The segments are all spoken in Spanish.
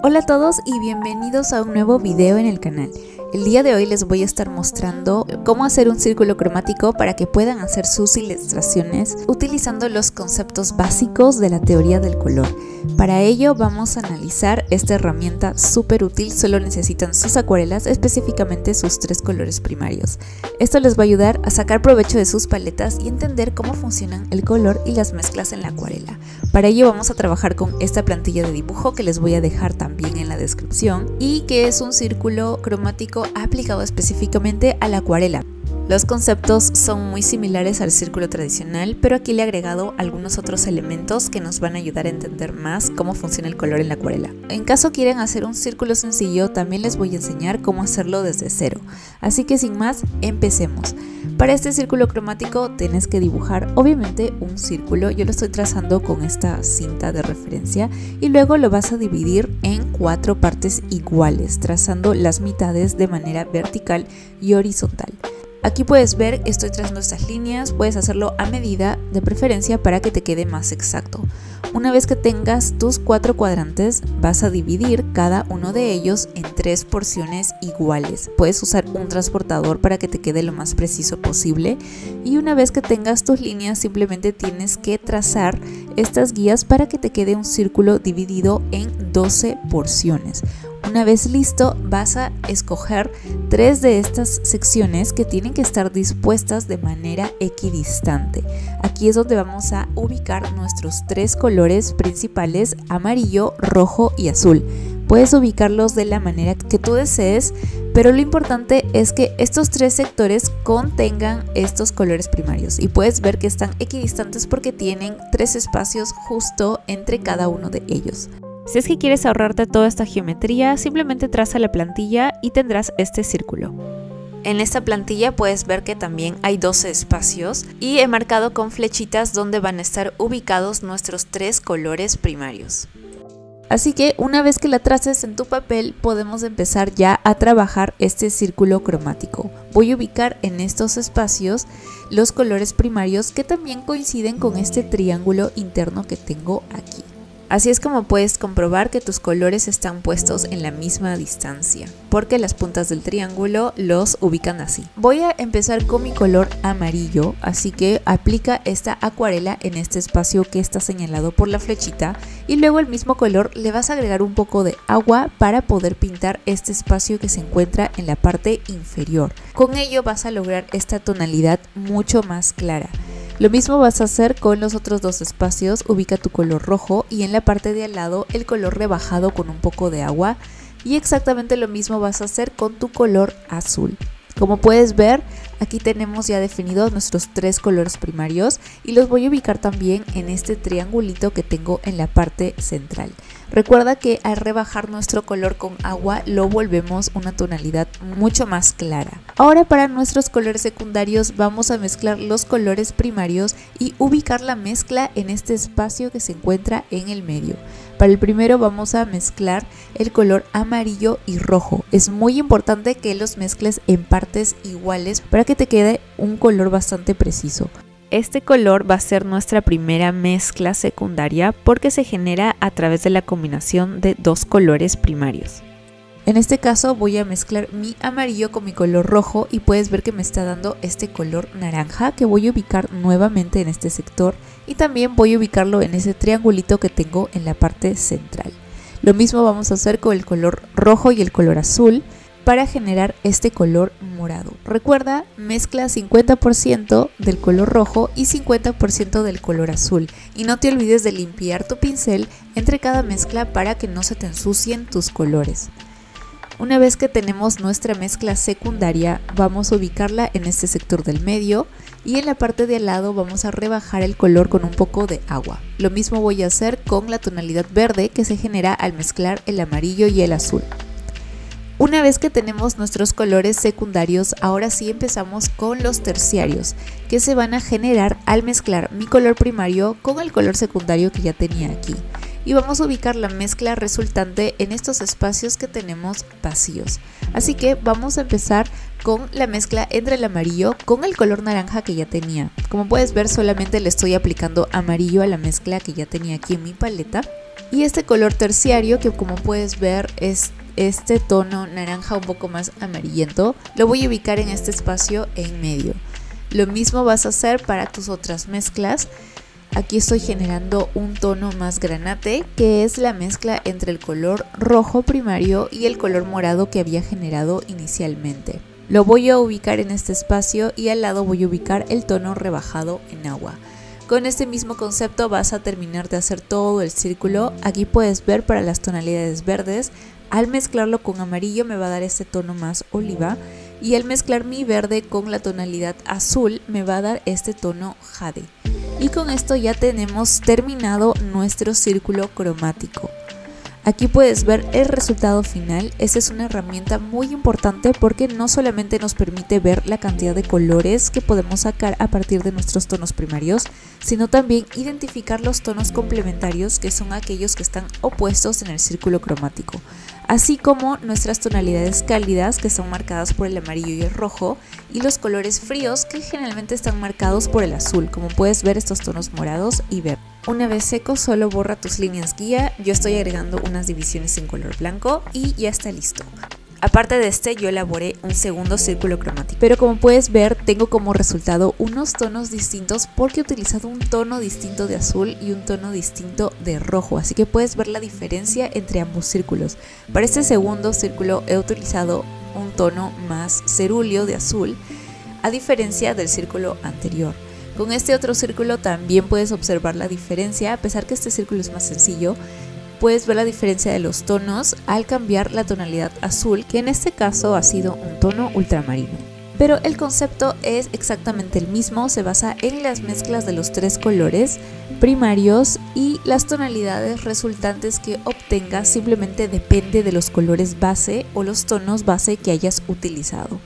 Hola a todos y bienvenidos a un nuevo video en el canal. El día de hoy les voy a estar mostrando cómo hacer un círculo cromático para que puedan hacer sus ilustraciones utilizando los conceptos básicos de la teoría del color. Para ello vamos a analizar esta herramienta súper útil, solo necesitan sus acuarelas, específicamente sus 3 colores primarios. Esto les va a ayudar a sacar provecho de sus paletas y entender cómo funcionan el color y las mezclas en la acuarela. Para ello vamos a trabajar con esta plantilla de dibujo que les voy a dejar también en la descripción y que es un círculo cromático aplicado específicamente a la acuarela. Los conceptos son muy similares al círculo tradicional, pero aquí le he agregado algunos otros elementos que nos van a ayudar a entender más cómo funciona el color en la acuarela. En caso quieran hacer un círculo sencillo, también les voy a enseñar cómo hacerlo desde cero. Así que sin más, empecemos. Para este círculo cromático tienes que dibujar obviamente un círculo. Yo lo estoy trazando con esta cinta de referencia y luego lo vas a dividir en 4 partes iguales, trazando las mitades de manera vertical y horizontal. Aquí puedes ver, estoy trazando estas líneas, puedes hacerlo a medida de preferencia para que te quede más exacto. Una vez que tengas tus 4 cuadrantes, vas a dividir cada uno de ellos en 3 porciones iguales. Puedes usar un transportador para que te quede lo más preciso posible. Y una vez que tengas tus líneas, simplemente tienes que trazar estas guías para que te quede un círculo dividido en 12 porciones. Una vez listo, vas a escoger 3 de estas secciones que tienen que estar dispuestas de manera equidistante. Aquí es donde vamos a ubicar nuestros 3 colores principales: amarillo, rojo y azul. Puedes ubicarlos de la manera que tú desees, pero lo importante es que estos 3 sectores contengan estos colores primarios y puedes ver que están equidistantes porque tienen 3 espacios justo entre cada uno de ellos. Si es que quieres ahorrarte toda esta geometría, simplemente traza la plantilla y tendrás este círculo. En esta plantilla puedes ver que también hay 12 espacios y he marcado con flechitas donde van a estar ubicados nuestros 3 colores primarios. Así que una vez que la traces en tu papel, podemos empezar ya a trabajar este círculo cromático. Voy a ubicar en estos espacios los colores primarios que también coinciden con este triángulo interno que tengo aquí. Así es como puedes comprobar que tus colores están puestos en la misma distancia, porque las puntas del triángulo los ubican así. Voy a empezar con mi color amarillo, así que aplica esta acuarela en este espacio que está señalado por la flechita y luego el mismo color le vas a agregar un poco de agua para poder pintar este espacio que se encuentra en la parte inferior. Con ello vas a lograr esta tonalidad mucho más clara. Lo mismo vas a hacer con los otros 2 espacios. Ubica tu color rojo y en la parte de al lado el color rebajado con un poco de agua, y exactamente lo mismo vas a hacer con tu color azul. Como puedes ver, aquí tenemos ya definidos nuestros 3 colores primarios y los voy a ubicar también en este triangulito que tengo en la parte central. Recuerda que al rebajar nuestro color con agua lo volvemos una tonalidad mucho más clara. Ahora para nuestros colores secundarios vamos a mezclar los colores primarios y ubicar la mezcla en este espacio que se encuentra en el medio. Para el primero vamos a mezclar el color amarillo y rojo. Es muy importante que los mezcles en partes iguales para que te quede un color bastante preciso. Este color va a ser nuestra primera mezcla secundaria porque se genera a través de la combinación de 2 colores primarios. En este caso voy a mezclar mi amarillo con mi color rojo y puedes ver que me está dando este color naranja que voy a ubicar nuevamente en este sector y también voy a ubicarlo en ese triangulito que tengo en la parte central. Lo mismo vamos a hacer con el color rojo y el color azul para generar este color morado. Recuerda, mezcla 50% del color rojo y 50% del color azul y no te olvides de limpiar tu pincel entre cada mezcla para que no se te ensucien tus colores. Una vez que tenemos nuestra mezcla secundaria, vamos a ubicarla en este sector del medio y en la parte de al lado vamos a rebajar el color con un poco de agua. Lo mismo voy a hacer con la tonalidad verde que se genera al mezclar el amarillo y el azul. Una vez que tenemos nuestros colores secundarios, ahora sí empezamos con los terciarios, que se van a generar al mezclar mi color primario con el color secundario que ya tenía aquí. Y vamos a ubicar la mezcla resultante en estos espacios que tenemos vacíos. Así que vamos a empezar con la mezcla entre el amarillo con el color naranja que ya tenía. Como puedes ver, solamente le estoy aplicando amarillo a la mezcla que ya tenía aquí en mi paleta. Y este color terciario, que como puedes ver es este tono naranja un poco más amarillento, lo voy a ubicar en este espacio en medio. Lo mismo vas a hacer para tus otras mezclas. Aquí estoy generando un tono más granate, que es la mezcla entre el color rojo primario y el color morado que había generado inicialmente. Lo voy a ubicar en este espacio y al lado voy a ubicar el tono rebajado en agua. Con este mismo concepto vas a terminar de hacer todo el círculo. Aquí puedes ver para las tonalidades verdes, al mezclarlo con amarillo me va a dar este tono más oliva, y al mezclar mi verde con la tonalidad azul me va a dar este tono jade. Y con esto ya tenemos terminado nuestro círculo cromático. Aquí puedes ver el resultado final. Esta es una herramienta muy importante porque no solamente nos permite ver la cantidad de colores que podemos sacar a partir de nuestros tonos primarios, sino también identificar los tonos complementarios, que son aquellos que están opuestos en el círculo cromático, así como nuestras tonalidades cálidas, que son marcadas por el amarillo y el rojo, y los colores fríos, que generalmente están marcados por el azul, como puedes ver estos tonos morados y verde. Una vez seco, solo borra tus líneas guía. Yo estoy agregando unas divisiones en color blanco y ya está listo. Aparte de este, yo elaboré un segundo círculo cromático, pero como puedes ver tengo como resultado unos tonos distintos porque he utilizado un tono distinto de azul y un tono distinto de rojo, así que puedes ver la diferencia entre ambos círculos. Para este segundo círculo he utilizado un tono más cerúleo de azul, a diferencia del círculo anterior. Con este otro círculo también puedes observar la diferencia, a pesar que este círculo es más sencillo. Puedes ver la diferencia de los tonos al cambiar la tonalidad azul, que en este caso ha sido un tono ultramarino. Pero el concepto es exactamente el mismo, se basa en las mezclas de los tres colores primarios y las tonalidades resultantes que obtengas simplemente depende de los colores base o los tonos base que hayas utilizado.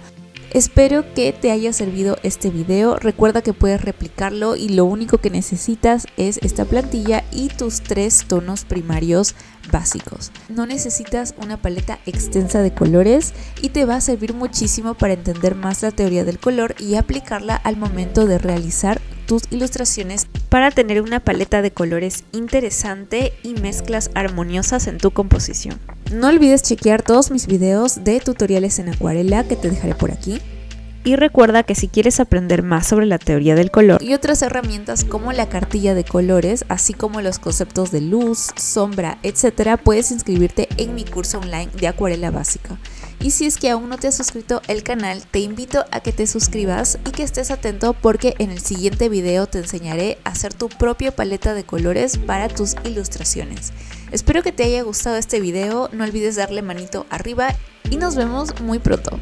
Espero que te haya servido este video. Recuerda que puedes replicarlo y lo único que necesitas es esta plantilla y tus tres tonos primarios básicos. No necesitas una paleta extensa de colores y te va a servir muchísimo para entender más la teoría del color y aplicarla al momento de realizar tus ilustraciones para tener una paleta de colores interesante y mezclas armoniosas en tu composición. No olvides chequear todos mis videos de tutoriales en acuarela que te dejaré por aquí. Y recuerda que si quieres aprender más sobre la teoría del color y otras herramientas como la cartilla de colores, así como los conceptos de luz, sombra, etc., puedes inscribirte en mi curso online de acuarela básica. Y si es que aún no te has suscrito al canal, te invito a que te suscribas y que estés atento porque en el siguiente video te enseñaré a hacer tu propia paleta de colores para tus ilustraciones. Espero que te haya gustado este video, no olvides darle manito arriba y nos vemos muy pronto.